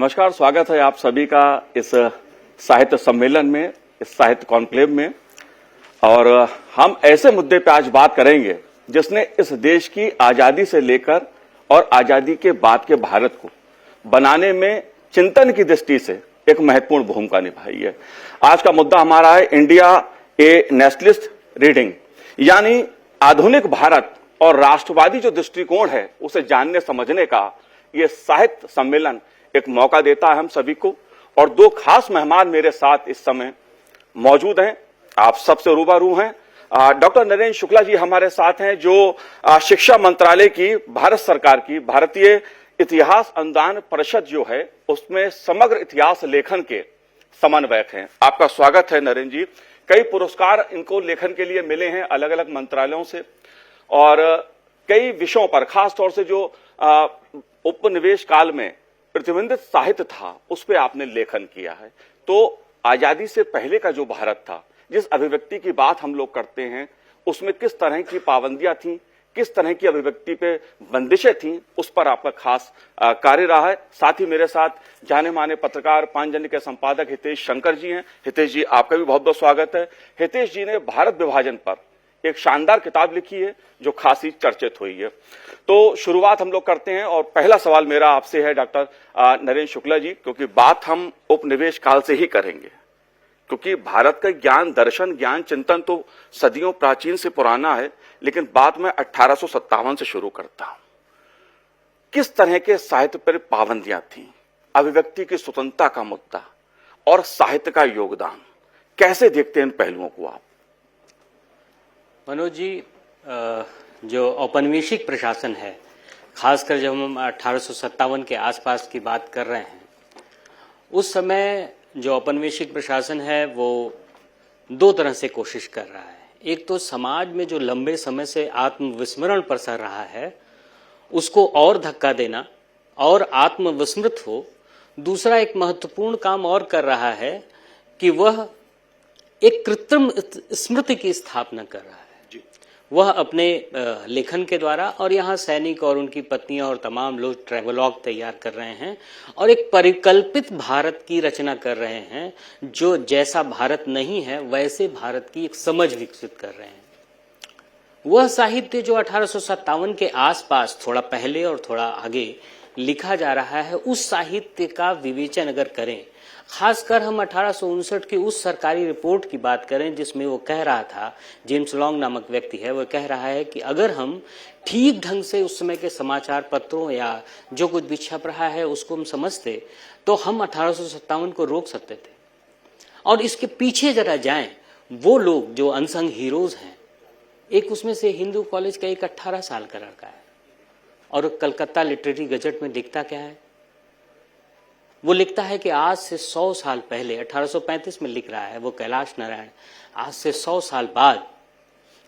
नमस्कार, स्वागत है आप सभी का इस साहित्य सम्मेलन में, इस साहित्य कॉन्क्लेव में। और हम ऐसे मुद्दे पे आज बात करेंगे जिसने इस देश की आजादी से लेकर और आजादी के बाद के भारत को बनाने में चिंतन की दृष्टि से एक महत्वपूर्ण भूमिका निभाई है। आज का मुद्दा हमारा है इंडिया ए नेशनलिस्ट रीडिंग, यानी आधुनिक भारत और राष्ट्रवादी जो दृष्टिकोण है उसे जानने समझने का ये साहित्य सम्मेलन एक मौका देता है हम सभी को। और दो खास मेहमान मेरे साथ इस समय मौजूद हैं, आप सबसे रूबरू हैं। डॉक्टर नरेंद्र शुक्ला जी हमारे साथ हैं, जो शिक्षा मंत्रालय की, भारत सरकार की भारतीय इतिहास अनुदान परिषद जो है उसमें समग्र इतिहास लेखन के समन्वयक हैं। आपका स्वागत है नरेंद्र जी। कई पुरस्कार इनको लेखन के लिए मिले हैं अलग अलग मंत्रालयों से, और कई विषयों पर, खासतौर से जो उपनिवेश काल में प्रतिबंधित साहित्य था उस पर आपने लेखन किया है। तो आजादी से पहले का जो भारत था, जिस अभिव्यक्ति की बात हम लोग करते हैं, उसमें किस तरह की पाबंदियां थीं, किस तरह की अभिव्यक्ति पे बंदिशें थीं, उस पर आपका खास कार्य रहा है। साथ ही मेरे साथ जाने माने पत्रकार पांचजन्य के संपादक हितेश शंकर जी हैं। हितेश जी, आपका भी बहुत बहुत स्वागत है। हितेश जी ने भारत विभाजन पर एक शानदार किताब लिखी है जो खासी चर्चित हुई है। तो शुरुआत हम लोग करते हैं, और पहला सवाल मेरा आपसे है डॉक्टर नरेंद्र शुक्ला जी, क्योंकि बात हम उपनिवेश काल से ही करेंगे, क्योंकि भारत का ज्ञान, दर्शन, ज्ञान चिंतन तो सदियों प्राचीन से पुराना है, लेकिन बात में 1857 से शुरू करता हूं। किस तरह के साहित्य पर पाबंदियां थीं, अभिव्यक्ति की स्वतंत्रता का मुद्दा और साहित्य का योगदान, कैसे देखते हैं इन पहलुओं को आप? मनोज जी, जो औपनिवेशिक प्रशासन है, खासकर जब हम 1857 के आसपास की बात कर रहे हैं, उस समय जो औपनिवेशिक प्रशासन है वो दो तरह से कोशिश कर रहा है। एक तो समाज में जो लंबे समय से आत्मविस्मरण पसर रहा है उसको और धक्का देना और आत्मविस्मृत हो। दूसरा एक महत्वपूर्ण काम और कर रहा है कि वह एक कृत्रिम स्मृति की स्थापना कर रहा है। वह अपने लेखन के द्वारा, और यहाँ सैनिक और उनकी पत्नियां और तमाम लोग ट्रेवलॉग तैयार कर रहे हैं और एक परिकल्पित भारत की रचना कर रहे हैं, जो जैसा भारत नहीं है वैसे भारत की एक समझ विकसित कर रहे हैं। वह साहित्य जो 1857 के आसपास, थोड़ा पहले और थोड़ा आगे लिखा जा रहा है, उस साहित्य का विवेचन अगर करें, खासकर हम 1859 की उस सरकारी रिपोर्ट की बात करें जिसमें वो कह रहा था, जेम्स लॉन्ग नामक व्यक्ति है, वो कह रहा है कि अगर हम ठीक ढंग से उस समय के समाचार पत्रों या जो कुछ भी छप रहा है उसको हम समझते तो हम 1857 को रोक सकते थे। और इसके पीछे जरा जाएं, वो लोग जो अनसंग हीरोज हैं, एक उसमें से हिंदू कॉलेज का एक 18 साल का लड़का है, और कलकत्ता लिटरेरी गजट में लिखता क्या है? वो लिखता है कि आज से 100 साल पहले, 1835 में लिख रहा है वो कैलाश नारायण, आज से 100 साल बाद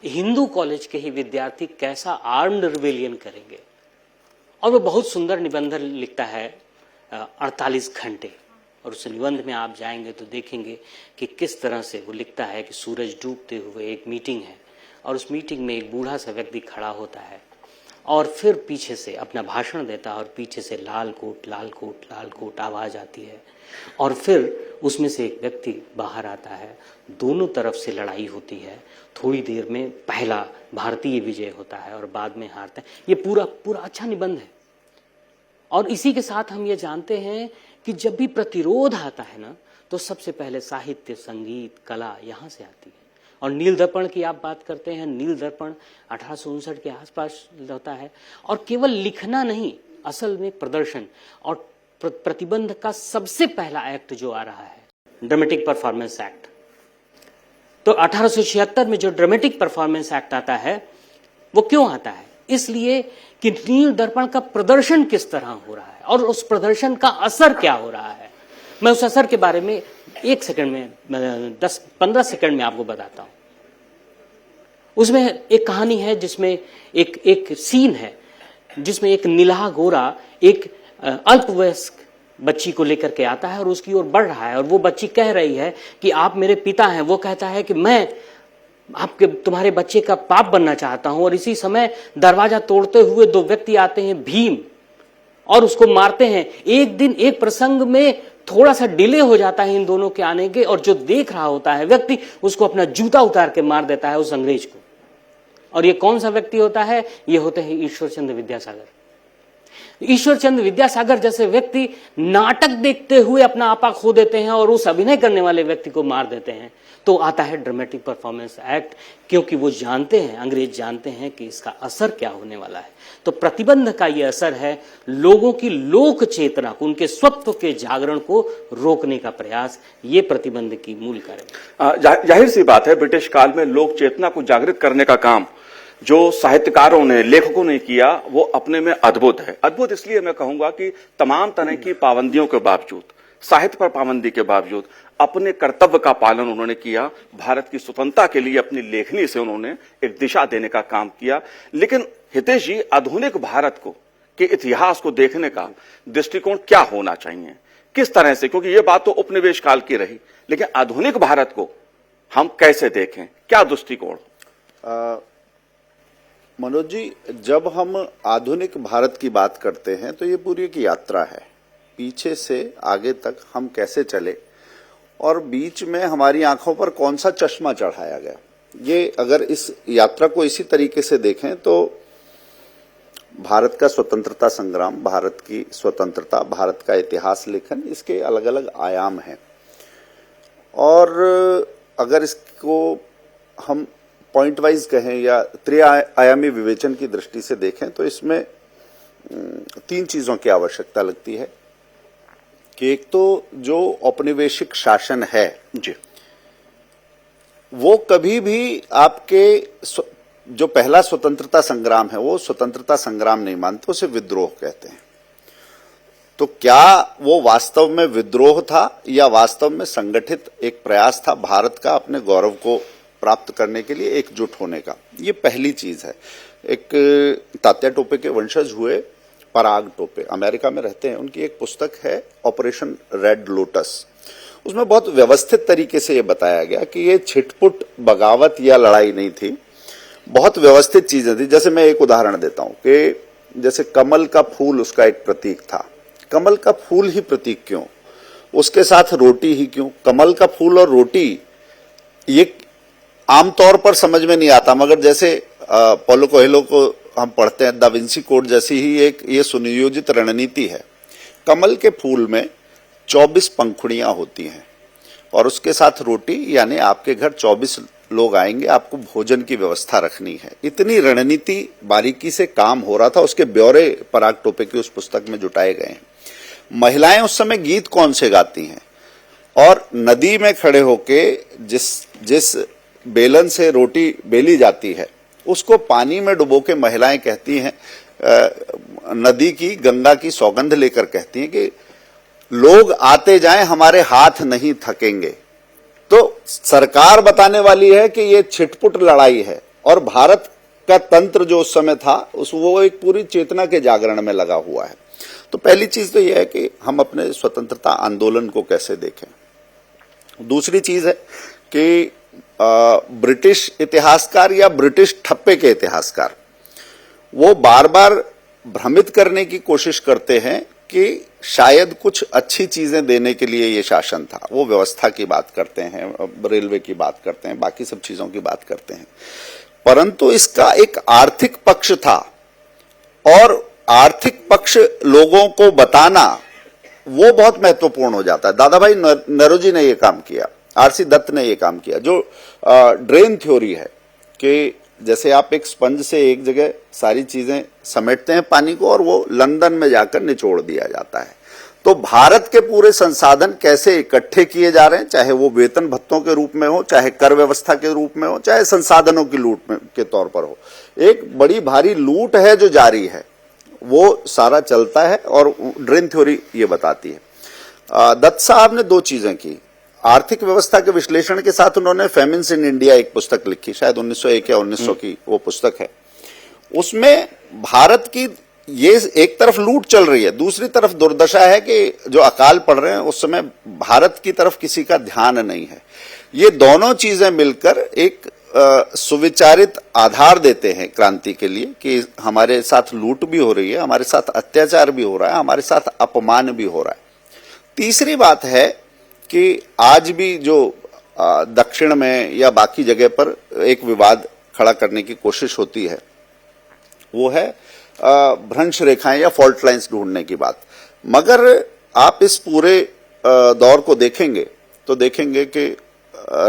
हिंदू कॉलेज के ही विद्यार्थी कैसा आर्म्ड रिबेलियन करेंगे। और वो बहुत सुंदर निबंध लिखता है 48 घंटे, और उस निबंध में आप जाएंगे तो देखेंगे कि किस तरह से वो लिखता है कि सूरज डूबते हुए एक मीटिंग है, और उस मीटिंग में एक बूढ़ा सा व्यक्ति खड़ा होता है और फिर पीछे से अपना भाषण देता है, और पीछे से लाल कोट लाल कोट लाल कोट आवाज आती है, और फिर उसमें से एक व्यक्ति बाहर आता है। दोनों तरफ से लड़ाई होती है, थोड़ी देर में पहला भारतीय विजय होता है और बाद में हारता है। ये पूरा पूरा अच्छा निबंध है। और इसी के साथ हम ये जानते हैं कि जब भी प्रतिरोध आता है ना, तो सबसे पहले साहित्य, संगीत, कला यहाँ से आती है। और नील दर्पण की आप बात करते हैं, नील दर्पण 1859 के आसपास होता है, और केवल लिखना नहीं, असल में प्रदर्शन और प्रतिबंध का सबसे पहला एक्ट जो आ रहा है, ड्रामेटिक परफॉर्मेंस एक्ट। तो 1876 में जो ड्रामेटिक परफॉर्मेंस एक्ट आता है, वो क्यों आता है? इसलिए कि नील दर्पण का प्रदर्शन किस तरह हो रहा है और उस प्रदर्शन का असर क्या हो रहा है। मैं उस असर के बारे में 1 सेकंड में, 10-15 सेकंड में आपको बताता हूं। उसमें एक कहानी है जिसमें एक सीन है जिसमें एक नीलाहा गोरा एक अल्पवयस्क बच्ची को लेकर के आता है और उसकी ओर बढ़ रहा है, और वो बच्ची कह रही है कि आप मेरे पिता हैं। वो कहता है कि मैं तुम्हारे बच्चे का बाप बनना चाहता हूं। और इसी समय दरवाजा तोड़ते हुए 2 व्यक्ति आते हैं, भीम और उसको मारते हैं। एक दिन एक प्रसंग में थोड़ा सा डिले हो जाता है इन दोनों के आने के, और जो देख रहा होता है व्यक्ति उसको अपना जूता उतार के मार देता है उस अंग्रेज को। और ये कौन सा व्यक्ति होता है? ये होते हैं ईश्वरचंद्र विद्यासागर। ईश्वरचंद्र विद्यासागर जैसे व्यक्ति नाटक देखते हुए अपना आपा खो देते हैं और उस अभिनय करने वाले व्यक्ति को मार देते हैं। तो आता है ड्रामेटिक परफॉर्मेंस एक्ट, क्योंकि वो जानते हैं, अंग्रेज जानते हैं कि इसका असर क्या होने वाला है। तो प्रतिबंध का ये असर है लोगों की लोक चेतना को, उनके स्वत्व के जागरण को रोकने का प्रयास, ये प्रतिबंध की मूल कार्य। जाहिर सी बात है, ब्रिटिश काल में लोक चेतना को जागृत करने का काम जो साहित्यकारों ने, लेखकों ने किया, वो अपने में अद्भुत है। अद्भुत इसलिए मैं कहूंगा कि तमाम तरह की पाबंदियों के बावजूद, साहित्य पर पाबंदी के बावजूद अपने कर्तव्य का पालन उन्होंने किया। भारत की स्वतंत्रता के लिए अपनी लेखनी से उन्होंने एक दिशा देने का काम किया। लेकिन हितेश जी, आधुनिक भारत को के इतिहास को देखने का दृष्टिकोण क्या होना चाहिए, किस तरह से? क्योंकि ये बात तो उपनिवेश काल की रही, लेकिन आधुनिक भारत को हम कैसे देखें, क्या दृष्टिकोण? मनोज जी, जब हम आधुनिक भारत की बात करते हैं तो ये पूरी एक यात्रा है, पीछे से आगे तक हम कैसे चले और बीच में हमारी आंखों पर कौन सा चश्मा चढ़ाया गया। ये अगर इस यात्रा को इसी तरीके से देखें तो भारत का स्वतंत्रता संग्राम, भारत की स्वतंत्रता, भारत का इतिहास लेखन, इसके अलग अलग आयाम हैं। और अगर इसको हम पॉइंट वाइज कहें या त्रिआयामी विवेचन की दृष्टि से देखें तो इसमें 3 चीजों की आवश्यकता लगती है कि एक तो जो औपनिवेशिक शासन है जी, वो कभी भी आपके जो पहला स्वतंत्रता संग्राम है वो स्वतंत्रता संग्राम नहीं मानते, उसे विद्रोह कहते हैं। तो क्या वो वास्तव में विद्रोह था या वास्तव में संगठित एक प्रयास था भारत का अपने गौरव को प्राप्त करने के लिए एकजुट होने का? ये पहली चीज है। एक तात्या टोपे के वंशज हुए पराग टोपे, अमेरिका में रहते हैं, उनकी एक पुस्तक है ऑपरेशन रेड लोटस। उसमें बहुत व्यवस्थित तरीके से ये बताया गया कि ये छिटपुट बगावत या लड़ाई नहीं थी, बहुत व्यवस्थित चीजें थी। जैसे मैं एक उदाहरण देता हूं कि जैसे कमल का फूल उसका एक प्रतीक था। कमल का फूल ही प्रतीक क्यों? उसके साथ रोटी ही क्यों? कमल का फूल और रोटी ये आमतौर पर समझ में नहीं आता, मगर जैसे पौलो कोएल्हो को हम पढ़ते हैं, दा विंसी कोड जैसी ही एक ये सुनियोजित रणनीति है। कमल के फूल में 24 पंखुड़ियां होती हैं और उसके साथ रोटी, यानी आपके घर 24 लोग आएंगे, आपको भोजन की व्यवस्था रखनी है। इतनी रणनीति बारीकी से काम हो रहा था, उसके ब्यौरे पराग टोपे की उस पुस्तक में जुटाए गए हैं। महिलाएं उस समय गीत कौन से गाती हैं और नदी में खड़े होके जिस बेलन से रोटी बेली जाती है उसको पानी में डुबो के महिलाएं कहती हैं, नदी की, गंगा की सौगंध लेकर कहती हैं कि लोग आते जाएं, हमारे हाथ नहीं थकेंगे। तो सरकार बताने वाली है कि ये छिटपुट लड़ाई है और भारत का तंत्र जो उस समय था वो एक पूरी चेतना के जागरण में लगा हुआ है। तो पहली चीज तो यह है कि हम अपने स्वतंत्रता आंदोलन को कैसे देखें। दूसरी चीज है कि ब्रिटिश इतिहासकार या ब्रिटिश ठप्पे के इतिहासकार वो बार बार भ्रमित करने की कोशिश करते हैं कि शायद कुछ अच्छी चीजें देने के लिए ये शासन था। वो व्यवस्था की बात करते हैं, रेलवे की बात करते हैं, बाकी सब चीजों की बात करते हैं, परंतु इसका एक आर्थिक पक्ष था और आर्थिक पक्ष लोगों को बताना वो बहुत महत्वपूर्ण हो जाता है। दादा भाई नौरोजी ने ये काम किया, आरसी दत्त ने ये काम किया। जो ड्रेन थ्योरी है कि जैसे आप एक स्पंज से एक जगह सारी चीजें समेटते हैं पानी को और वो लंदन में जाकर निचोड़ दिया जाता है, तो भारत के पूरे संसाधन कैसे इकट्ठे किए जा रहे हैं, चाहे वो वेतन भत्तों के रूप में हो, चाहे कर व्यवस्था के रूप में हो, चाहे संसाधनों की लूट के तौर पर हो। एक बड़ी भारी लूट है जो जारी है, वो सारा चलता है और ड्रेन थ्योरी ये बताती है। दत्त साहब ने 2 चीजें की। आर्थिक व्यवस्था के विश्लेषण के साथ उन्होंने फेमिन्स इन इंडिया एक पुस्तक लिखी, शायद 1901 या 1900 की वो पुस्तक है। उसमें भारत की ये एक तरफ लूट चल रही है, दूसरी तरफ दुर्दशा है कि जो अकाल पड़ रहे हैं उस समय भारत की तरफ किसी का ध्यान नहीं है। ये दोनों चीजें मिलकर एक सुविचारित आधार देते हैं क्रांति के लिए कि हमारे साथ लूट भी हो रही है, हमारे साथ अत्याचार भी हो रहा है, हमारे साथ अपमान भी हो रहा है। तीसरी बात है कि आज भी जो दक्षिण में या बाकी जगह पर एक विवाद खड़ा करने की कोशिश होती है वो है भ्रंश रेखाएं या फॉल्ट लाइंस ढूंढने की बात। मगर आप इस पूरे दौर को देखेंगे तो देखेंगे कि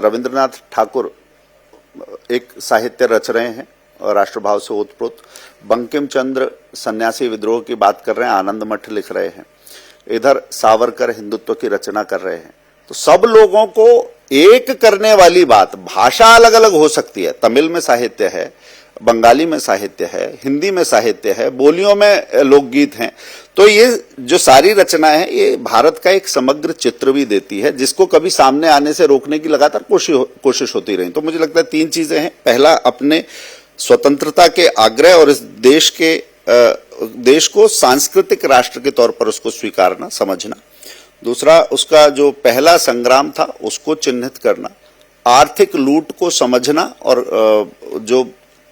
रविंद्रनाथ ठाकुर एक साहित्य रच रहे हैं राष्ट्रभाव से ओतप्रोत। बंकिम चंद्र सन्यासी विद्रोह की बात कर रहे हैं, आनंद मठ लिख रहे हैं। इधर सावरकर हिंदुत्व की रचना कर रहे हैं। तो सब लोगों को एक करने वाली बात, भाषा अलग अलग हो सकती है, तमिल में साहित्य है, बंगाली में साहित्य है, हिंदी में साहित्य है, बोलियों में लोकगीत हैं। तो ये जो सारी रचनाएं हैं ये भारत का एक समग्र चित्र भी देती है जिसको कभी सामने आने से रोकने की लगातार कोशिश होती रही। तो मुझे लगता है तीन चीजें हैं। पहला, अपने स्वतंत्रता के आग्रह और इस देश को सांस्कृतिक राष्ट्र के तौर पर उसको स्वीकारना, समझना। दूसरा, उसका जो पहला संग्राम था उसको चिन्हित करना। आर्थिक लूट को समझना और जो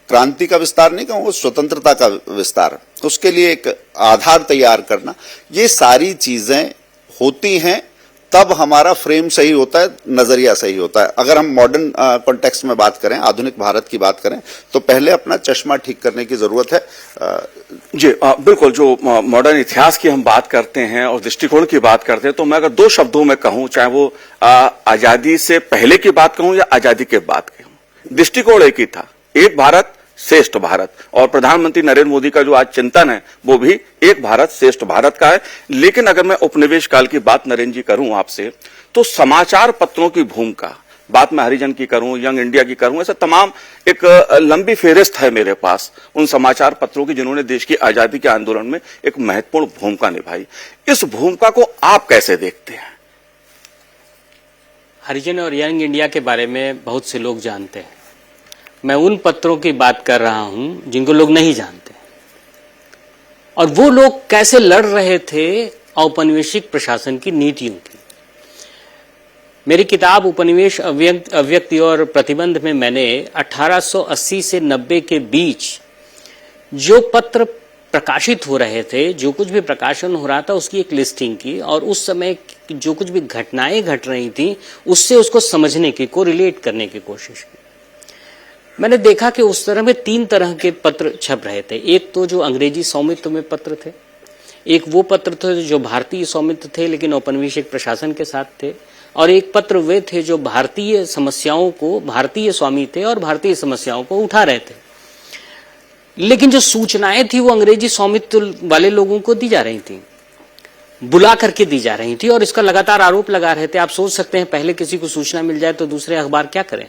क्रांति का विस्तार नहीं कहूंगा, स्वतंत्रता का विस्तार, उसके लिए एक आधार तैयार करना। ये सारी चीजें होती हैं तब हमारा फ्रेम सही होता है, नजरिया सही होता है। अगर हम मॉडर्न कॉन्टेक्स्ट में बात करें, आधुनिक भारत की बात करें, तो पहले अपना चश्मा ठीक करने की जरूरत है। जी बिल्कुल। जो मॉडर्न इतिहास की हम बात करते हैं और दृष्टिकोण की बात करते हैं, तो मैं अगर दो शब्दों में कहूं, चाहे वो आजादी से पहले की बात कहूं या आजादी के बाद कहूं, दृष्टिकोण एक ही था, एक भारत श्रेष्ठ भारत। और प्रधानमंत्री नरेंद्र मोदी का जो आज चिंतन है वो भी एक भारत श्रेष्ठ भारत का है। लेकिन अगर मैं उपनिवेश काल की बात नरेंद्र जी करूं आपसे, तो समाचार पत्रों की भूमिका, बात मैं हरिजन की करूं, यंग इंडिया की करूं, ऐसे तमाम एक लंबी फेहरिस्त है मेरे पास उन समाचार पत्रों की जिन्होंने देश की आजादी के आंदोलन में एक महत्वपूर्ण भूमिका निभाई। इस भूमिका को आप कैसे देखते हैं? हरिजन और यंग इंडिया के बारे में बहुत से लोग जानते हैं। मैं उन पत्रों की बात कर रहा हूं जिनको लोग नहीं जानते, और वो लोग कैसे लड़ रहे थे औपनिवेशिक प्रशासन की नीतियों की। मेरी किताब उपनिवेश अव्यक्ति और प्रतिबंध में मैंने 1880 से 90 के बीच जो पत्र प्रकाशित हो रहे थे, जो कुछ भी प्रकाशन हो रहा था, उसकी एक लिस्टिंग की, और उस समय जो कुछ भी घटनाएं घट रही थी उससे उसको समझने की, को रिलेट करने की कोशिश की। मैंने देखा कि उस तरह में तीन तरह के पत्र छप रहे थे। एक तो जो अंग्रेजी स्वामित्व में पत्र थे, एक वो पत्र थे जो भारतीय स्वामित्व थे लेकिन औपनिवेशिक प्रशासन के साथ थे, और एक पत्र वे थे जो भारतीय समस्याओं को, भारतीय स्वामी थे और भारतीय समस्याओं को उठा रहे थे। लेकिन जो सूचनाएं थी वो अंग्रेजी स्वामित्व वाले लोगों को दी जा रही थी, बुला करके दी जा रही थी, और इसका लगातार आरोप लगा रहे थे। आप सोच सकते हैं पहले किसी को सूचना मिल जाए तो दूसरे अखबार क्या करें,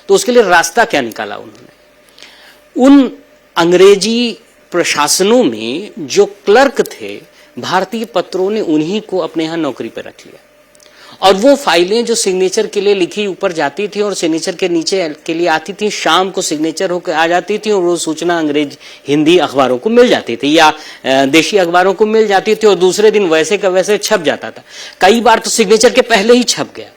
तो उसके लिए रास्ता क्या निकाला उन्होंने। उन अंग्रेजी प्रशासनों में जो क्लर्क थे भारतीय पत्रों ने उन्हीं को अपने यहां नौकरी पर रख लिया, और वो फाइलें जो सिग्नेचर के लिए लिखी ऊपर जाती थी और सिग्नेचर के नीचे के लिए आती थी, शाम को सिग्नेचर होकर आ जाती थी, और वो सूचना अंग्रेज हिंदी अखबारों को मिल जाती थी या देशी अखबारों को मिल जाती थी, और दूसरे दिन वैसे का वैसे छप जाता था। कई बार तो सिग्नेचर के पहले ही छप गया।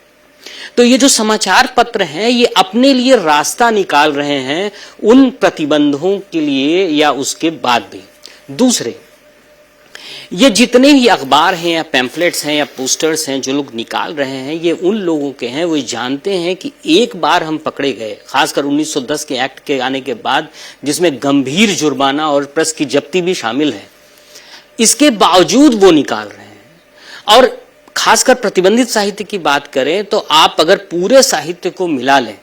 तो ये जो समाचार पत्र हैं ये अपने लिए रास्ता निकाल रहे हैं उन प्रतिबंधों के लिए या उसके बाद भी। दूसरे, ये जितने भी अखबार हैं या पैम्फलेट्स हैं या पोस्टर्स हैं जो लोग निकाल रहे हैं, ये उन लोगों के हैं, वो जानते हैं कि एक बार हम पकड़े गए, खासकर 1910 के एक्ट के आने के बाद, जिसमें गंभीर जुर्माना और प्रेस की जब्ती भी शामिल है, इसके बावजूद वो निकाल रहे हैं। और खासकर प्रतिबंधित साहित्य की बात करें तो आप अगर पूरे साहित्य को मिला लें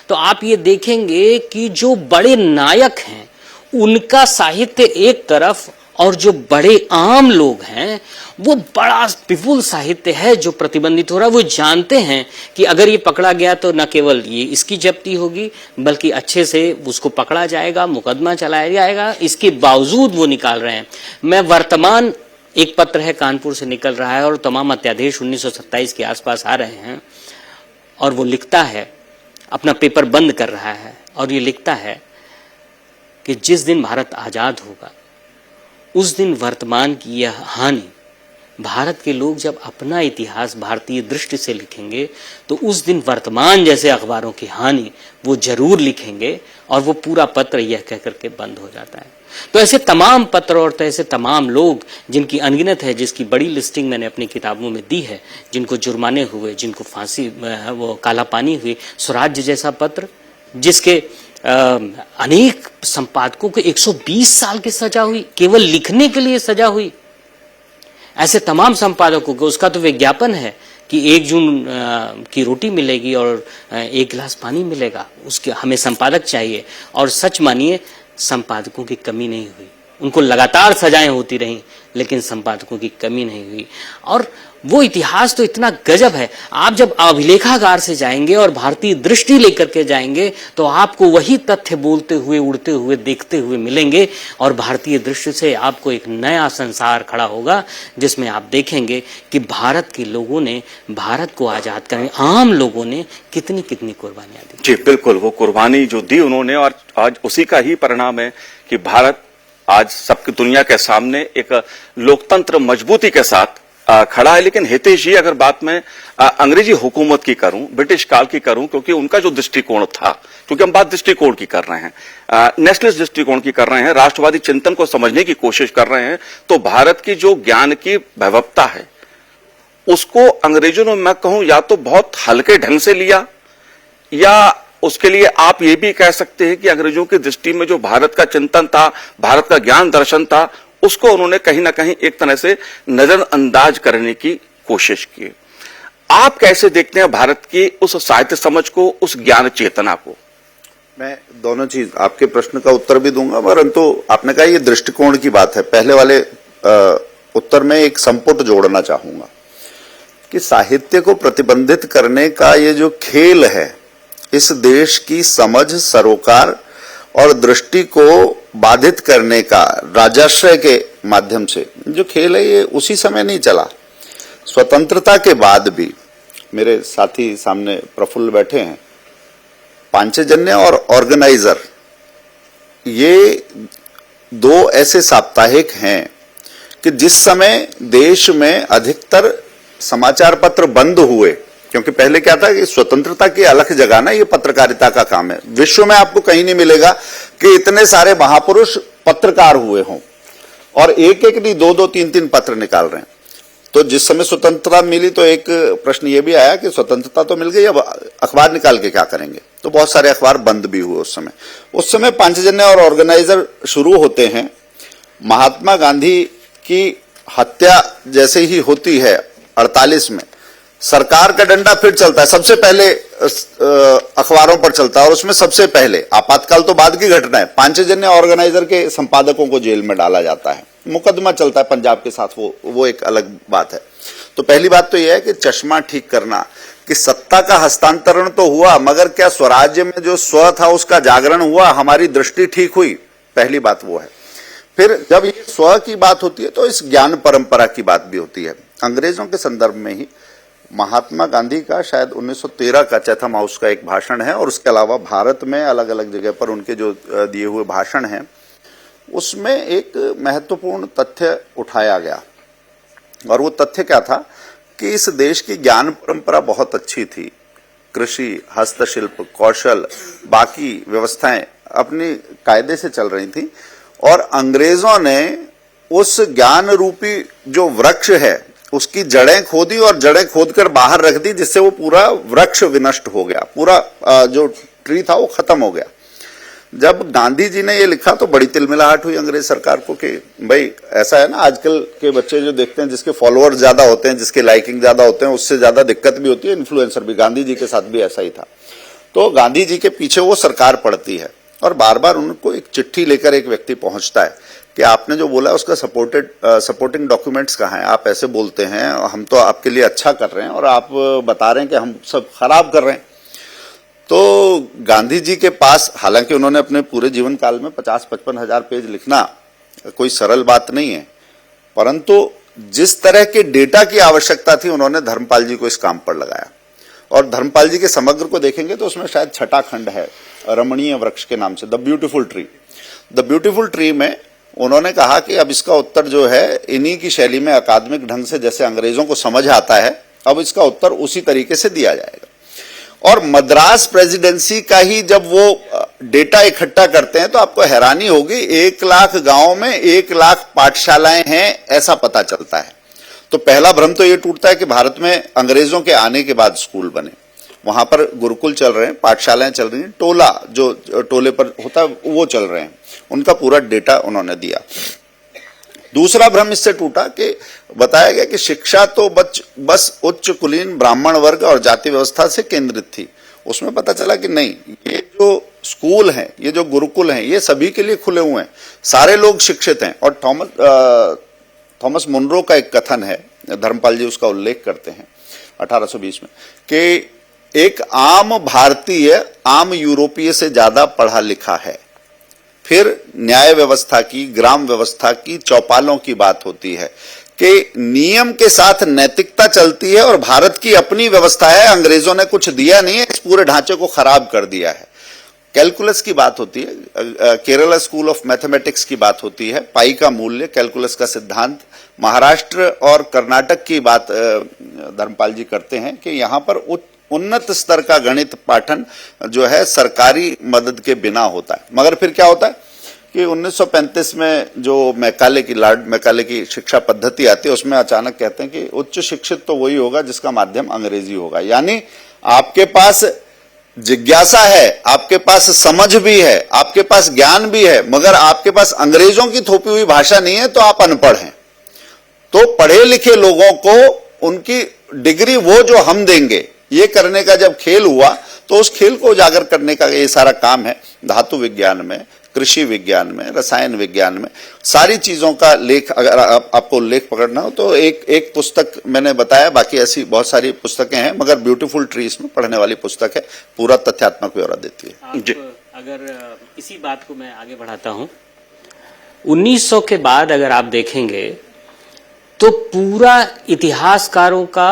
तो आप ये देखेंगे कि जो बड़े नायक हैं उनका साहित्य एक तरफ, और जो बड़े आम लोग हैं वो बड़ा विपुल साहित्य है जो प्रतिबंधित हो रहा है। वो जानते हैं कि अगर ये पकड़ा गया तो न केवल ये इसकी जब्ती होगी बल्कि अच्छे से उसको पकड़ा जाएगा, मुकदमा चलाया जाएगा। इसके बावजूद वो निकाल रहे हैं। मैं वर्तमान एक पत्र है कानपुर से निकल रहा है और तमाम अध्यादेश 1927 के आसपास आ रहे हैं, और वो लिखता है, अपना पेपर बंद कर रहा है और ये लिखता है कि जिस दिन भारत आजाद होगा उस दिन वर्तमान की यह हानि भारत के लोग जब अपना इतिहास भारतीय दृष्टि से लिखेंगे तो उस दिन वर्तमान जैसे अखबारों की हानि वो जरूर लिखेंगे, और वो पूरा पत्र यह कह करके बंद हो जाता है। तो ऐसे तमाम पत्र और ऐसे तमाम लोग जिनकी अनगिनत है, जिसकी बड़ी लिस्टिंग मैंने अपनी किताबों में दी है, जिनको जुर्माने हुए, जिनको फांसी वो काला पानी हुई, स्वराज्य जैसा पत्र जिसके अनेक संपादकों को 120 साल की सजा हुई, केवल लिखने के लिए सजा हुई। ऐसे तमाम संपादकों को, उसका तो विज्ञापन है कि 1 जून की रोटी मिलेगी और 1 गिलास पानी मिलेगा, उसके हमें संपादक चाहिए। और सच मानिए संपादकों की कमी नहीं हुई, उनको लगातार सजाएं होती रहीं, लेकिन संपादकों की कमी नहीं हुई। और वो इतिहास तो इतना गजब है, आप जब अभिलेखागार से जाएंगे और भारतीय दृष्टि लेकर के जाएंगे तो आपको वही तथ्य बोलते हुए, उड़ते हुए, देखते हुए मिलेंगे, और भारतीय दृष्टि से आपको एक नया संसार खड़ा होगा जिसमें आप देखेंगे कि भारत के लोगों ने, भारत को आजाद करने आम लोगों ने कितनी कितनी कुर्बानियां दी। जी बिल्कुल, वो कुर्बानी जो दी उन्होंने, और आज उसी का ही परिणाम है कि भारत आज सबकी दुनिया के सामने एक लोकतंत्र मजबूती के साथ खड़ा है। लेकिन हितेश जी, अगर बात मैं अंग्रेजी हुकूमत की करूं, ब्रिटिश काल की करूं, क्योंकि उनका जो दृष्टिकोण था, क्योंकि हम बात दृष्टिकोण की कर रहे हैं, नेशनलिस्ट दृष्टिकोण की कर रहे हैं, राष्ट्रवादी चिंतन को समझने की कोशिश कर रहे हैं, तो भारत की जो ज्ञान की वैभवता है उसको अंग्रेजों ने, मैं कहूं, या तो बहुत हल्के ढंग से लिया, या उसके लिए आप ये भी कह सकते हैं कि अंग्रेजों की दृष्टि में जो भारत का चिंतन था, भारत का ज्ञान दर्शन था, उसको उन्होंने कहीं ना कहीं एक तरह से नजरअंदाज करने की कोशिश की। आप कैसे देखते हैं भारत की उस साहित्य समझ को, उस ज्ञान चेतना को? मैं दोनों चीज, आपके प्रश्न का उत्तर भी दूंगा, परंतु आपने कहा ये दृष्टिकोण की बात है, पहले वाले उत्तर में एक संपुट जोड़ना चाहूंगा कि साहित्य को प्रतिबंधित करने का ये जो खेल है, इस देश की समझ, सरोकार और दृष्टि को बाधित करने का राजाश्रय के माध्यम से जो खेल है, ये उसी समय नहीं चला। स्वतंत्रता के बाद भी, मेरे साथी सामने प्रफुल्ल बैठे हैं, पांचजन्य और ऑर्गेनाइजर, ये 2 ऐसे साप्ताहिक हैं कि जिस समय देश में अधिकतर समाचार पत्र बंद हुए, क्योंकि पहले क्या था कि स्वतंत्रता की अलग जगह ना, ये पत्रकारिता का काम है। विश्व में आपको कहीं नहीं मिलेगा कि इतने सारे महापुरुष पत्रकार हुए हों और एक एक नहीं 2-2, 3-3 पत्र निकाल रहे हैं। तो जिस समय स्वतंत्रता मिली तो एक प्रश्न ये भी आया कि स्वतंत्रता तो मिल गई, अब अखबार निकाल के क्या करेंगे? तो बहुत सारे अखबार बंद भी हुए उस समय पांचजन्य और ऑर्गेनाइजर शुरू होते हैं। महात्मा गांधी की हत्या जैसे ही होती है 48 में, सरकार का डंडा फिर चलता है, सबसे पहले अखबारों पर चलता है, और उसमें सबसे पहले, आपातकाल तो बाद की घटना है, पांचजन्य ऑर्गेनाइजर के संपादकों को जेल में डाला जाता है, मुकदमा चलता है पंजाब के साथ, वो एक अलग बात है। तो पहली बात तो यह है कि चश्मा ठीक करना कि सत्ता का हस्तांतरण तो हुआ, मगर क्या स्वराज्य में जो स्व था उसका जागरण हुआ, हमारी दृष्टि ठीक हुई? पहली बात वो है। फिर जब ये स्व की बात होती है तो इस ज्ञान परंपरा की बात भी होती है। अंग्रेजों के संदर्भ में ही महात्मा गांधी का शायद 1913 का चैथम हाउस का एक भाषण है, और उसके अलावा भारत में अलग अलग जगह पर उनके जो दिए हुए भाषण हैं, उसमें एक महत्वपूर्ण तथ्य उठाया गया, और वो तथ्य क्या था कि इस देश की ज्ञान परंपरा बहुत अच्छी थी। कृषि, हस्तशिल्प, कौशल, बाकी व्यवस्थाएं अपनी कायदे से चल रही थी, और अंग्रेजों ने उस ज्ञान रूपी जो वृक्ष है उसकी जड़ें खोदी और जड़ें खोदकर बाहर रख दी, जिससे वो पूरा वृक्ष विनष्ट हो गया, पूरा जो ट्री था वो खत्म हो गया। जब गांधी जी ने ये लिखा तो बड़ी तिलमिलाहट हुई अंग्रेज सरकार को कि भाई ऐसा है ना, आजकल के बच्चे जो देखते हैं, जिसके फॉलोअर्स ज्यादा होते हैं, जिसके लाइकिंग ज्यादा होते हैं, उससे ज्यादा दिक्कत भी होती है, इन्फ्लुएंसर भी। गांधी जी के साथ भी ऐसा ही था। तो गांधी जी के पीछे वो सरकार पड़ती है, और बार बार उनको एक चिट्ठी लेकर एक व्यक्ति पहुंचता है कि आपने जो बोला उसका सपोर्टिंग डॉक्यूमेंट्स कहाँ हैं? आप ऐसे बोलते हैं, हम तो आपके लिए अच्छा कर रहे हैं और आप बता रहे हैं कि हम सब खराब कर रहे हैं। तो गांधी जी के पास, हालांकि उन्होंने अपने पूरे जीवन काल में 50-55 हजार पेज लिखना कोई सरल बात नहीं है, परंतु जिस तरह के डेटा की आवश्यकता थी उन्होंने धर्मपाल जी को इस काम पर लगाया। और धर्मपाल जी के समग्र को देखेंगे तो उसमें शायद 6ठा खंड है रमणीय वृक्ष के नाम से, the beautiful tree. The beautiful tree में उन्होंने कहा कि अब इसका उत्तर जो है इन्हीं की शैली में अकादमिक ढंग से जैसे अंग्रेजों को समझ आता है, अब इसका उत्तर उसी तरीके से दिया जाएगा। और मद्रास प्रेसिडेंसी का ही जब वो डेटा इकट्ठा करते हैं तो आपको हैरानी होगी, 1 लाख गांवों में 1 लाख पाठशालाएं हैं ऐसा पता चलता है। तो पहला भ्रम तो ये टूटता है कि भारत में अंग्रेजों के आने के बाद स्कूल बने, वहां पर गुरुकुल चल रहे हैं, पाठशालाएं चल रही हैं, टोला जो टोले पर होता है वो चल रहे हैं, उनका पूरा डेटा उन्होंने दिया। दूसरा भ्रम इससे टूटा कि बताया गया कि शिक्षा तो बस उच्च कुलीन ब्राह्मण वर्ग और जाति व्यवस्था से केंद्रित थी। उसमें पता चला कि नहीं, ये जो स्कूल हैं, ये जो गुरुकुल हैं, ये सभी के लिए खुले हुए हैं, सारे लोग शिक्षित हैं। और थॉमस मुनरो का एक कथन है, धर्मपाल जी उसका उल्लेख करते हैं 1820 में, कि एक आम भारतीय आम यूरोपीय से ज्यादा पढ़ा लिखा है। फिर न्याय व्यवस्था की, ग्राम व्यवस्था की, चौपालों की बात होती है कि नियम के साथ नैतिकता चलती है और भारत की अपनी व्यवस्था है, अंग्रेजों ने कुछ दिया नहीं है, इस पूरे ढांचे को खराब कर दिया है। कैलकुलस की बात होती है, केरला स्कूल ऑफ मैथमेटिक्स की बात होती है, पाई का मूल्य, कैलकुलस का सिद्धांत। महाराष्ट्र और कर्नाटक की बात धर्मपाल जी करते हैं कि यहां पर उन्नत स्तर का गणित पाठन जो है सरकारी मदद के बिना होता है। मगर फिर क्या होता है कि 1935 में जो लॉर्ड मैकाले की शिक्षा पद्धति आती है, उसमें अचानक कहते हैं कि उच्च शिक्षित तो वही होगा जिसका माध्यम अंग्रेजी होगा। यानी आपके पास जिज्ञासा है, आपके पास समझ भी है, आपके पास ज्ञान भी है, मगर आपके पास अंग्रेजों की थोपी हुई भाषा नहीं है तो आप अनपढ़ हैं। तो पढ़े लिखे लोगों को उनकी डिग्री वो जो हम देंगे, ये करने का जब खेल हुआ तो उस खेल को उजागर करने का ये सारा काम है। धातु विज्ञान में, कृषि विज्ञान में, रसायन विज्ञान में, सारी चीजों का लेख अगर आपको उल्लेख पकड़ना हो तो एक पुस्तक मैंने बताया, बाकी ऐसी बहुत सारी पुस्तकें हैं, मगर ब्यूटीफुल ट्रीज में पढ़ने वाली पुस्तक है, पूरा तथ्यात्मक ब्यौरा देती है। अगर इसी बात को मैं आगे बढ़ाता हूं, 1900 के बाद अगर आप देखेंगे तो पूरा इतिहासकारों का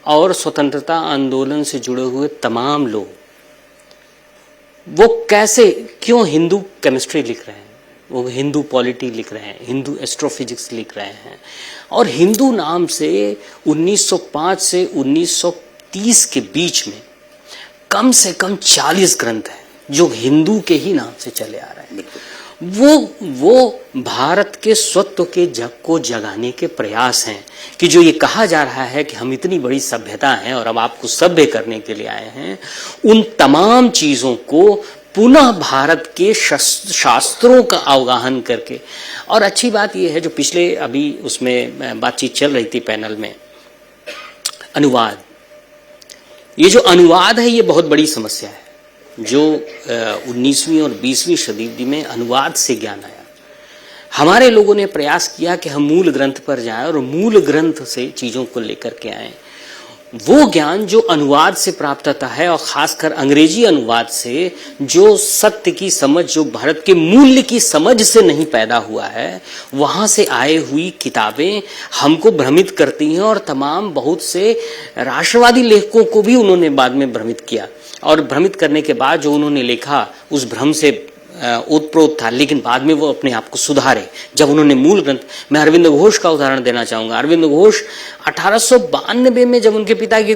और स्वतंत्रता आंदोलन से जुड़े हुए तमाम लोग वो कैसे, क्यों हिंदू केमिस्ट्री लिख रहे हैं, वो हिंदू पॉलिटी लिख रहे हैं, हिंदू एस्ट्रोफिजिक्स लिख रहे हैं, और हिंदू नाम से 1905 से 1930 के बीच में कम से कम 40 ग्रंथ हैं जो हिंदू के ही नाम से चले आ रहे हैं। वो भारत के स्वत्व के जग को जगाने के प्रयास हैं कि जो ये कहा जा रहा है कि हम इतनी बड़ी सभ्यता हैं और अब आपको सभ्य करने के लिए आए हैं, उन तमाम चीजों को पुनः भारत के शास्त्रों का अवगाहन करके। और अच्छी बात यह है जो पिछले अभी उसमें बातचीत चल रही थी पैनल में, अनुवाद, ये जो अनुवाद है ये बहुत बड़ी समस्या है। जो 19वीं और 20वीं शताब्दी में अनुवाद से ज्ञान आया, हमारे लोगों ने प्रयास किया कि हम मूल ग्रंथ पर जाएं और मूल ग्रंथ से चीजों को लेकर के आएं। वो ज्ञान जो अनुवाद से प्राप्त होता है और खासकर अंग्रेजी अनुवाद से, जो सत्य की समझ, जो भारत के मूल्य की समझ से नहीं पैदा हुआ है, वहां से आए हुई किताबें हमको भ्रमित करती हैं। और तमाम बहुत से राष्ट्रवादी लेखकों को भी उन्होंने बाद में भ्रमित किया, और भ्रमित करने के बाद जो उन्होंने लिखा उस भ्रम से ओतप्रोत था, लेकिन बाद में वो अपने आप को सुधारे जब उन्होंने मूल ग्रंथ। मैं अरविंद घोष का उदाहरण देना चाहूंगा। अरविंद घोष 1892 में जब उनके पिता की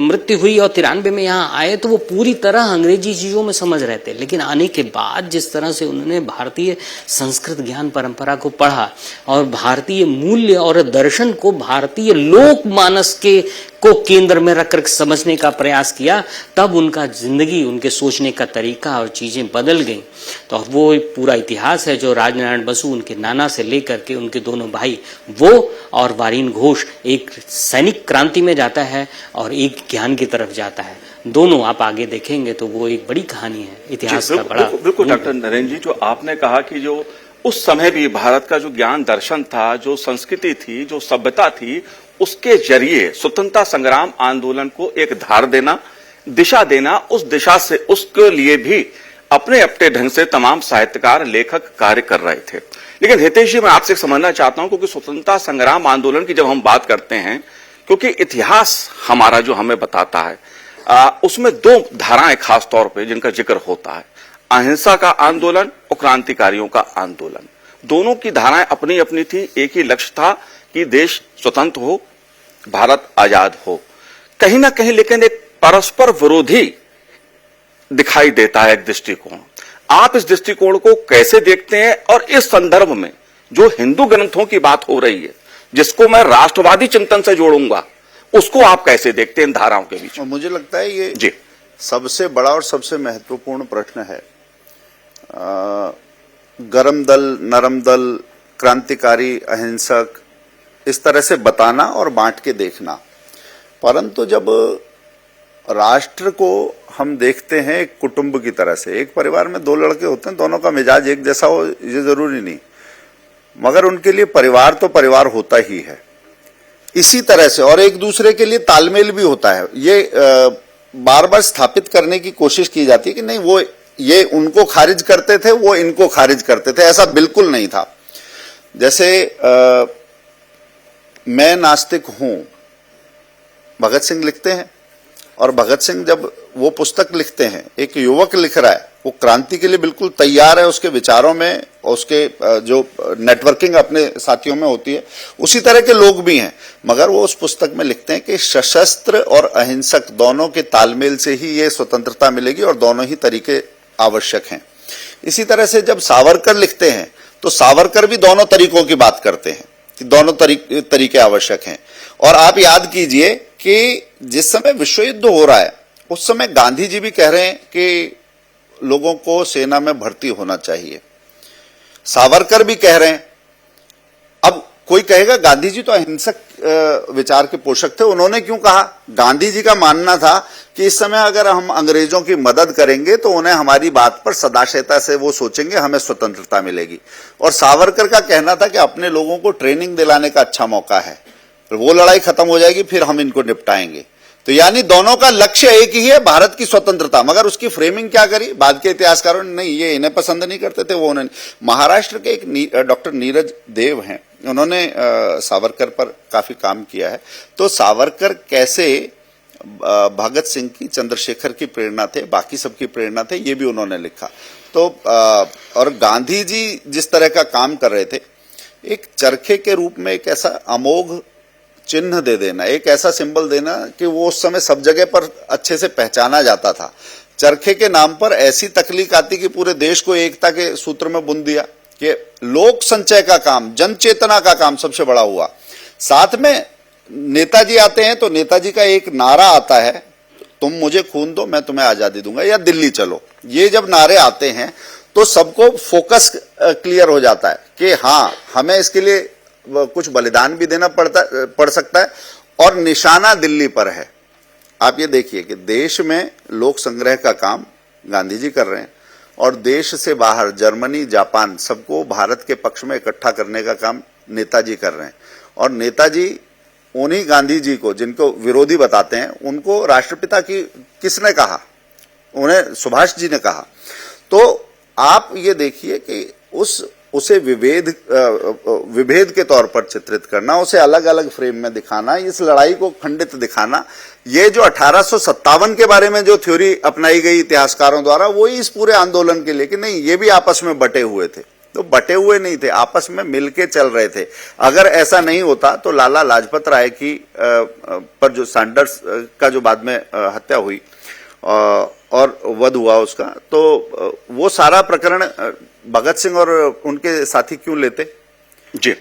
मृत्यु हुई और 93 में यहाँ आए तो वो पूरी तरह अंग्रेजी चीजों में समझ रहे थे, लेकिन आने के बाद जिस तरह से उन्होंने भारतीय संस्कृत ज्ञान परंपरा को पढ़ा और भारतीय मूल्य और दर्शन को भारतीय लोकमानस के को केंद्र में रखकर समझने का प्रयास किया, तब उनका जिंदगी, उनके सोचने का तरीका और चीजें बदल गई। तो वो पूरा इतिहास है जो राजनारायण बसु, उनके नाना से लेकर के उनके दोनों भाई, वो और वारिन घोष, एक सैनिक क्रांति में जाता है और एक ज्ञान की तरफ जाता है। दोनों आप आगे देखेंगे तो वो एक बड़ी कहानी है इतिहास का। बड़ा बिल्कुल डॉक्टर नरेंद्र जी, जो आपने कहा कि जो उस समय भी भारत का जो ज्ञान दर्शन था, जो संस्कृति थी, जो सभ्यता थी, उसके जरिए स्वतंत्रता संग्राम आंदोलन को एक धार देना, दिशा देना, उस दिशा से उसके लिए भी अपने अपने ढंग से तमाम साहित्यकार, लेखक कार्य कर रहे थे। लेकिन हितेश जी, मैं आपसे समझना चाहता हूं, क्योंकि स्वतंत्रता संग्राम आंदोलन की जब हम बात करते हैं, क्योंकि इतिहास हमारा जो हमें बताता है, उसमें दो धाराएं खास तौर पे जिनका जिक्र होता है, अहिंसा का आंदोलन और क्रांतिकारियों का आंदोलन। दोनों की धाराएं अपनी अपनी थी, एक ही लक्ष्य था कि देश स्वतंत्र हो, भारत आजाद हो। कहीं ना कहीं लेकिन एक परस्पर विरोधी दिखाई देता है एक दृष्टिकोण। आप इस दृष्टिकोण को कैसे देखते हैं? और इस संदर्भ में जो हिंदू ग्रंथों की बात हो रही है, जिसको मैं राष्ट्रवादी चिंतन से जोड़ूंगा, उसको आप कैसे देखते हैं इन धाराओं के बीच? मुझे लगता है ये जी सबसे बड़ा और सबसे महत्वपूर्ण प्रश्न है। गरम दल, नरम दल, क्रांतिकारी, अहिंसक, इस तरह से बताना और बांट के देखना। परंतु जब राष्ट्र को हम देखते हैं एक कुटुंब की तरह से, एक परिवार में दो लड़के होते हैं, दोनों का मिजाज एक जैसा हो ये जरूरी नहीं, मगर उनके लिए परिवार तो परिवार होता ही है। इसी तरह से और एक दूसरे के लिए तालमेल भी होता है। ये बार बार स्थापित करने की कोशिश की जाती है कि नहीं वो ये उनको खारिज करते थे, वो इनको खारिज करते थे, ऐसा बिल्कुल नहीं था। जैसे मैं नास्तिक हूं, भगत सिंह लिखते हैं, और भगत सिंह जब वो पुस्तक लिखते हैं, एक युवक लिख रहा है, वो क्रांति के लिए बिल्कुल तैयार है, उसके विचारों में, उसके जो नेटवर्किंग अपने साथियों में होती है, उसी तरह के लोग भी हैं, मगर वो उस पुस्तक में लिखते हैं कि सशस्त्र और अहिंसक दोनों के तालमेल से ही ये स्वतंत्रता मिलेगी और दोनों ही तरीके आवश्यक हैं। इसी तरह से जब सावरकर लिखते हैं तो सावरकर भी दोनों तरीकों की बात करते हैं कि दोनों तरीके आवश्यक हैं। और आप याद कीजिए कि जिस समय विश्व युद्ध हो रहा है उस समय गांधी जी भी कह रहे हैं कि लोगों को सेना में भर्ती होना चाहिए, सावरकर भी कह रहे हैं। अब कोई कहेगा गांधी जी तो अहिंसक विचार के पोषक थे, उन्होंने क्यों कहा? गांधी जी का मानना था कि इस समय अगर हम अंग्रेजों की मदद करेंगे तो उन्हें हमारी बात पर सदाशयता से वो सोचेंगे, हमें स्वतंत्रता मिलेगी। और सावरकर का कहना था कि अपने लोगों को ट्रेनिंग दिलाने का अच्छा मौका है, वो लड़ाई खत्म हो जाएगी फिर हम इनको निपटाएंगे। तो यानी दोनों का लक्ष्य एक ही है, भारत की स्वतंत्रता। मगर उसकी फ्रेमिंग क्या करी बाद के इतिहासकारों ने? नहीं, ये इन्हें पसंद नहीं करते थे, वो उन्हें। महाराष्ट्र के एक डॉक्टर नीरज देव हैं, उन्होंने सावरकर पर काफी काम किया है। तो सावरकर कैसे भगत सिंह की, चंद्रशेखर की प्रेरणा थे, बाकी सबकी प्रेरणा थे, ये भी उन्होंने लिखा। तो और गांधी जी जिस तरह का काम कर रहे थे, एक चरखे के रूप में एक ऐसा अमोघ चिन्ह दे देना, एक ऐसा सिंबल देना कि वो उस समय सब जगह पर अच्छे से पहचाना जाता था। चरखे के नाम पर ऐसी तकलीफ आती कि पूरे देश को एकता के सूत्र में बुन दिया कि लोक संचय का काम, जन चेतना का काम सबसे बड़ा हुआ। साथ में नेताजी आते हैं तो नेताजी का एक नारा आता है, तुम मुझे खून दो मैं तुम्हें आजादी दूंगा, या दिल्ली चलो। ये जब नारे आते हैं तो सबको फोकस क्लियर हो जाता है कि हाँ, हमें इसके लिए कुछ बलिदान भी देना पड़ सकता है, और निशाना दिल्ली पर है। आप ये देखिए कि देश में लोक संग्रह का काम गांधी जी कर रहे हैं, और देश से बाहर जर्मनी, जापान, सबको भारत के पक्ष में इकट्ठा करने का काम नेताजी कर रहे हैं। और नेताजी उन्हीं गांधी जी को, जिनको विरोधी बताते हैं, उनको राष्ट्रपिता की किसने कहा? उन्हें सुभाष जी ने कहा। तो आप ये देखिए कि उसे विभेद के तौर पर चित्रित करना, उसे अलग अलग फ्रेम में दिखाना, इस लड़ाई को खंडित दिखाना, ये जो 1857 के बारे में जो थ्योरी अपनाई गई इतिहासकारों द्वारा, वो इस पूरे आंदोलन के लिए कि नहीं, ये भी आपस में बटे हुए थे। तो बटे हुए नहीं थे, आपस में मिलके चल रहे थे। अगर ऐसा नहीं होता तो लाला लाजपत राय की पर जो सैंडर्स का जो बाद में हत्या हुई और वध हुआ उसका, तो वो सारा प्रकरण भगत सिंह और उनके साथी क्यों लेते? जी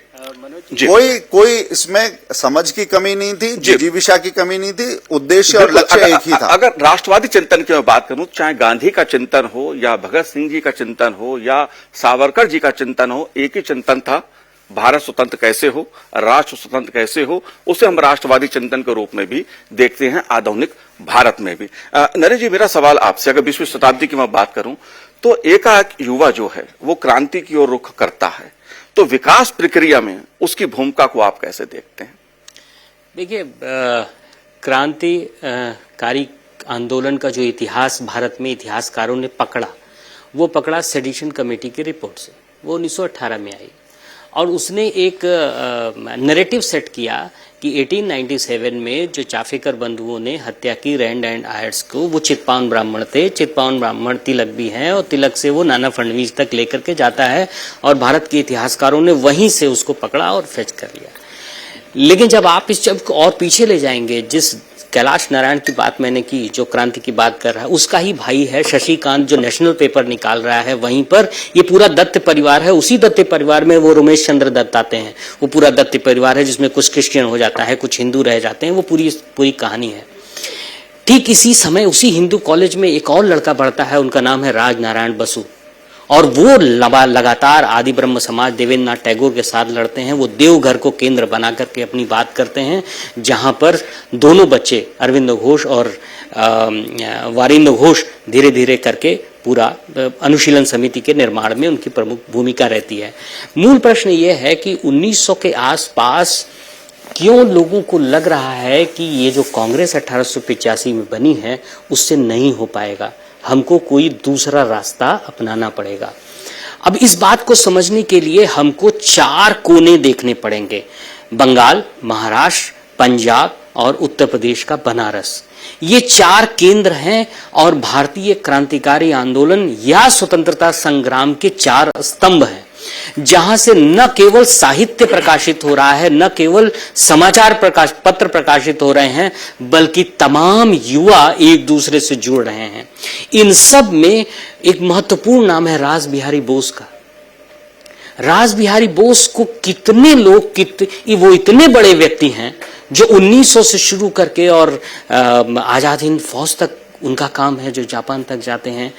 जी, कोई इसमें समझ की कमी नहीं थी, जिजीविषा की कमी नहीं थी, उद्देश्य और लक्ष्य एक ही था। अगर राष्ट्रवादी चिंतन की मैं बात करूं, चाहे गांधी का चिंतन हो या भगत सिंह जी का चिंतन हो या सावरकर जी का चिंतन हो, एक ही चिंतन था, भारत स्वतंत्र कैसे हो, राष्ट्र स्वतंत्र कैसे हो। उसे हम राष्ट्रवादी चिंतन के रूप में भी देखते हैं आधुनिक भारत में भी। नरेश जी, मेरा सवाल आपसे, अगर 20वीं शताब्दी की मैं बात करूं तो एकाएक युवा जो है वो क्रांति की ओर रुख करता है, तो विकास प्रक्रिया में उसकी भूमिका को आप कैसे देखते हैं? देखिए, क्रांतिकारी आंदोलन का जो इतिहास भारत में इतिहासकारों ने पकड़ा, वो पकड़ा सेडिशन कमेटी की रिपोर्ट से। वो 1918 में आई और उसने एक नैरेटिव सेट किया कि 1897 में जो चाफेकर बंधुओं ने हत्या की रैंड एंड आयर्स को, वो चित्पावन ब्राह्मण थे। चित्पावन ब्राह्मण तिलक भी हैं और तिलक से वो नाना फडणवीस तक लेकर के जाता है और भारत के इतिहासकारों ने वहीं से उसको पकड़ा और फेच कर लिया। लेकिन जब आप इस जब और पीछे ले जाएंगे, जिस कैलाश नारायण की बात मैंने की, जो क्रांति की बात कर रहा है, उसका ही भाई है शशिकांत जो नेशनल पेपर निकाल रहा है। वहीं पर ये पूरा दत्त परिवार है। उसी दत्त परिवार में वो रमेश चंद्र दत्त आते हैं। वो पूरा दत्त परिवार है जिसमें कुछ क्रिश्चियन हो जाता है, कुछ हिंदू रह जाते हैं। वो पूरी कहानी है। ठीक इसी समय उसी हिंदू कॉलेज में एक और लड़का पढ़ता है, उनका नाम है राजनारायण बसु, और वो लगातार आदि ब्रह्म समाज देवेंद्र नाथ टैगोर के साथ लड़ते हैं। वो देवघर को केंद्र बना करके अपनी बात करते हैं, जहां पर दोनों बच्चे अरविंद घोष और वारिंद घोष धीरे धीरे करके पूरा अनुशीलन समिति के निर्माण में उनकी प्रमुख भूमिका रहती है। मूल प्रश्न ये है कि 1900 के आसपास क्यों लोगों को लग रहा है कि ये जो कांग्रेस 1885 में बनी है उससे नहीं हो पाएगा, हमको कोई दूसरा रास्ता अपनाना पड़ेगा। अब इस बात को समझने के लिए हमको 4 कोने देखने पड़ेंगे: बंगाल, महाराष्ट्र, पंजाब और उत्तर प्रदेश का बनारस। ये 4 केंद्र हैं और भारतीय क्रांतिकारी आंदोलन या स्वतंत्रता संग्राम के 4 स्तंभ हैं, जहां से न केवल साहित्य प्रकाशित हो रहा है, न केवल समाचार पत्र प्रकाशित हो रहे हैं, बल्कि तमाम युवा एक दूसरे से जुड़ रहे हैं। इन सब में एक महत्वपूर्ण नाम है रास बिहारी बोस का। रास बिहारी बोस को कितने लोग वो इतने बड़े व्यक्ति हैं जो 1900 से शुरू करके और आजाद हिंद फौज तक उनका काम है, जो जापान तक जाते हैं।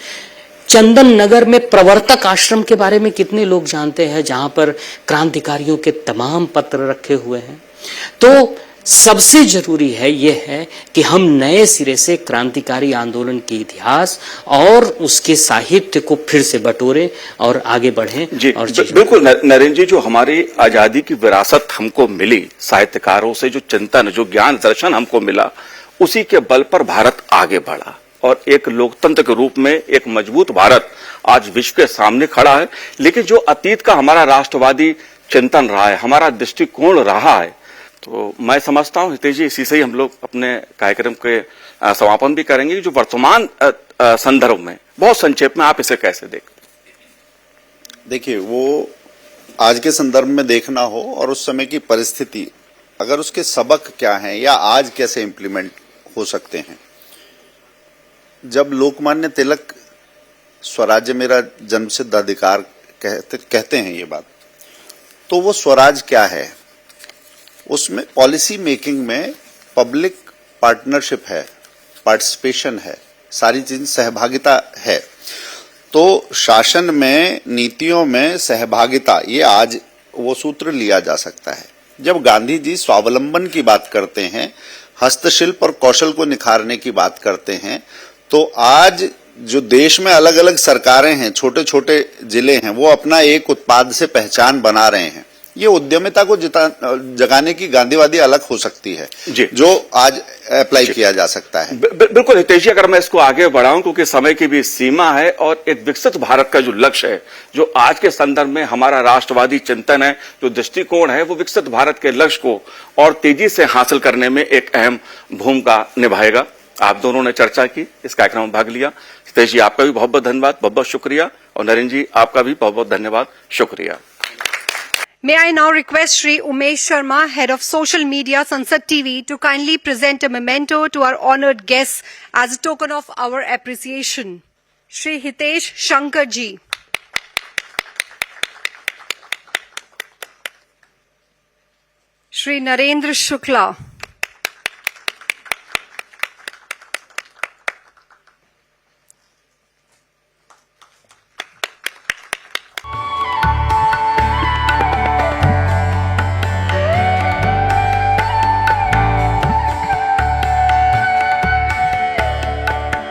चंदन नगर में प्रवर्तक आश्रम के बारे में कितने लोग जानते हैं, जहां पर क्रांतिकारियों के तमाम पत्र रखे हुए हैं। तो सबसे जरूरी है यह है कि हम नए सिरे से क्रांतिकारी आंदोलन के इतिहास और उसके साहित्य को फिर से बटोरें और आगे बढ़ें। जी, और बिल्कुल नरेंद्र जी, जो हमारी आजादी की विरासत हमको मिली, साहित्यकारों से जो चिंतन, जो ज्ञान दर्शन हमको मिला, उसी के बल पर भारत आगे बढ़ा और एक लोकतंत्र के रूप में एक मजबूत भारत आज विश्व के सामने खड़ा है। लेकिन जो अतीत का हमारा राष्ट्रवादी चिंतन रहा है, हमारा दृष्टिकोण रहा है, तो मैं समझता हूं हितेश जी, इसी से ही हम लोग अपने कार्यक्रम के समापन भी करेंगे। जो वर्तमान संदर्भ में बहुत संक्षेप में आप इसे कैसे देखते? देखिए, वो आज के संदर्भ में देखना हो और उस समय की परिस्थिति, अगर उसके सबक क्या हैं या आज कैसे इंप्लीमेंट हो सकते हैं। जब लोकमान्य तिलक स्वराज्य मेरा जन्मसिद्ध अधिकार कहते हैं ये बात, तो वो स्वराज क्या है? उसमें पॉलिसी मेकिंग में पब्लिक पार्टनरशिप है, पार्टिसिपेशन है, सारी चीज सहभागिता है। तो शासन में, नीतियों में सहभागिता, ये आज वो सूत्र लिया जा सकता है। जब गांधी जी स्वावलंबन की बात करते हैं, हस्तशिल्प और कौशल को निखारने की बात करते हैं, तो आज जो देश में अलग अलग सरकारें हैं, छोटे छोटे जिले हैं, वो अपना एक उत्पाद से पहचान बना रहे हैं। ये उद्यमिता को जगाने की गांधीवादी अलग हो सकती है, जो आज अप्लाई किया जा सकता है। बिल्कुल हितेश जी, अगर मैं इसको आगे बढ़ाऊं, क्योंकि समय की भी सीमा है और एक विकसित भारत का जो लक्ष्य है, जो आज के संदर्भ में हमारा राष्ट्रवादी चिंतन है, जो दृष्टिकोण है, वो विकसित भारत के लक्ष्य को और तेजी से हासिल करने में एक अहम भूमिका निभाएगा। आप दोनों ने चर्चा की, इस कार्यक्रम में भाग लिया। हितेश जी, आपका भी बहुत बहुत धन्यवाद, बहुत बहुत शुक्रिया, और नरेंद्र जी, आपका भी बहुत बहुत धन्यवाद, शुक्रिया। May I now request Shri Umesh Sharma, Head of Social Media, Sansad TV, to kindly present a memento to our honoured guests as a token of our appreciation. Shri Hitesh Shankar ji. Shri Narendra Shukla.